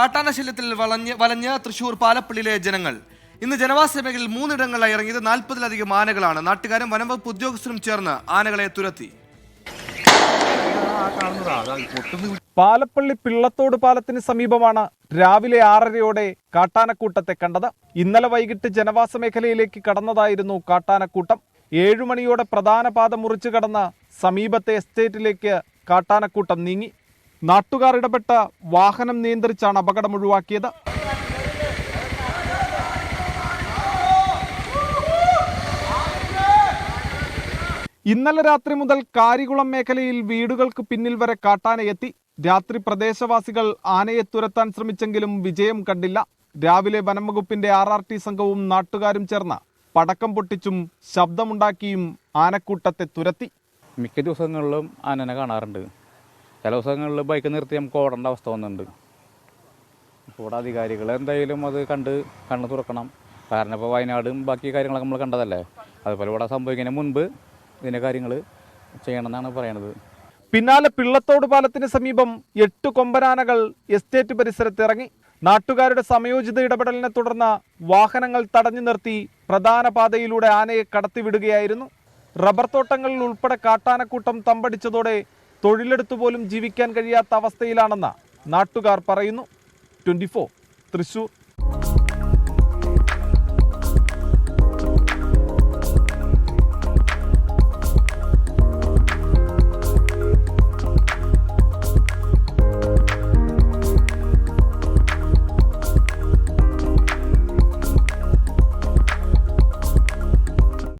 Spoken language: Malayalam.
കാട്ടാനശല്യത്തിൽ വലഞ്ഞ് തൃശൂർ പാലപ്പള്ളിയിലെ ജനങ്ങൾ. ഇന്ന് ജനവാസ മേഖലയിൽ 3 ഇടങ്ങളിലായി ഇറങ്ങിയത് 40-ലധികം ആനകളാണ്. നാട്ടുകാരും വനംവകുപ്പ് ഉദ്യോഗസ്ഥരും ചേർന്ന് ആനകളെ തുരത്തി. പാലപ്പള്ളി പിള്ളത്തോട് പാലത്തിന് സമീപമാണ് രാവിലെ 6:30യോടെ കാട്ടാനക്കൂട്ടത്തെ കണ്ടത്. ഇന്നലെ വൈകിട്ട് ജനവാസ മേഖലയിലേക്ക് കടന്നതായിരുന്നു കാട്ടാനക്കൂട്ടം. 7 മണിയോടെ പ്രധാന പാത മുറിച്ചു കടന്ന് സമീപത്തെ എസ്റ്റേറ്റിലേക്ക് കാട്ടാനക്കൂട്ടം നീങ്ങി. നാട്ടുകാർ ഇടപെട്ട വാഹനം നിയന്ത്രിച്ചാണ് അപകടം ഒഴിവാക്കിയത്. ഇന്നലെ രാത്രി മുതൽ കാരികുളം മേഖലയിൽ വീടുകൾക്ക് പിന്നിൽ വരെ കാട്ടാനയെത്തി. രാത്രി പ്രദേശവാസികൾ ആനയെ തുരത്താൻ ശ്രമിച്ചെങ്കിലും വിജയം കണ്ടില്ല. രാവിലെ വനംവകുപ്പിന്റെ RRT സംഘവും നാട്ടുകാരും ചേർന്ന് പടക്കം പൊട്ടിച്ചും ശബ്ദമുണ്ടാക്കിയും ആനക്കൂട്ടത്തെ തുരത്തി. മിക്ക ദിവസങ്ങളിലും ആനനെ കാണാറുണ്ട്. ചില ദിവസങ്ങളിൽ ബൈക്ക് നിർത്തി നമുക്ക് ഓടേണ്ട അവസ്ഥ വന്നിട്ടുണ്ട്. ഇവിടെ അധികാരികൾ എന്തായാലും അത് കണ്ണ് തുറക്കണം. കാരണം ഇപ്പോൾ വയനാടും ബാക്കി കാര്യങ്ങളൊക്കെ നമ്മൾ കണ്ടതല്ലേ. അതുപോലെ ഇവിടെ സംഭവിക്കുന്നതിന് മുൻപ് ഇതിൻ്റെ കാര്യങ്ങൾ ചെയ്യണമെന്നാണ് പറയണത്. പിന്നാലെ പിള്ളത്തോട് പാലത്തിന് സമീപം 8 കൊമ്പനാനകൾ എസ്റ്റേറ്റ് പരിസരത്ത് ഇറങ്ങി. നാട്ടുകാരുടെ സമയോചിത ഇടപെടലിനെ തുടർന്ന് വാഹനങ്ങൾ തടഞ്ഞു നിർത്തി പ്രധാന പാതയിലൂടെ ആനയെ കടത്തിവിടുകയായിരുന്നു. റബ്ബർ തോട്ടങ്ങളിൽ ഉൾപ്പെടെ കാട്ടാനക്കൂട്ടം തമ്പടിച്ചതോടെ തൊഴിലെടുത്തുപോലും ജീവിക്കാൻ കഴിയാത്ത അവസ്ഥയിലാണെന്ന് നാട്ടുകാർ പറയുന്നു. 24 തൃശൂർ.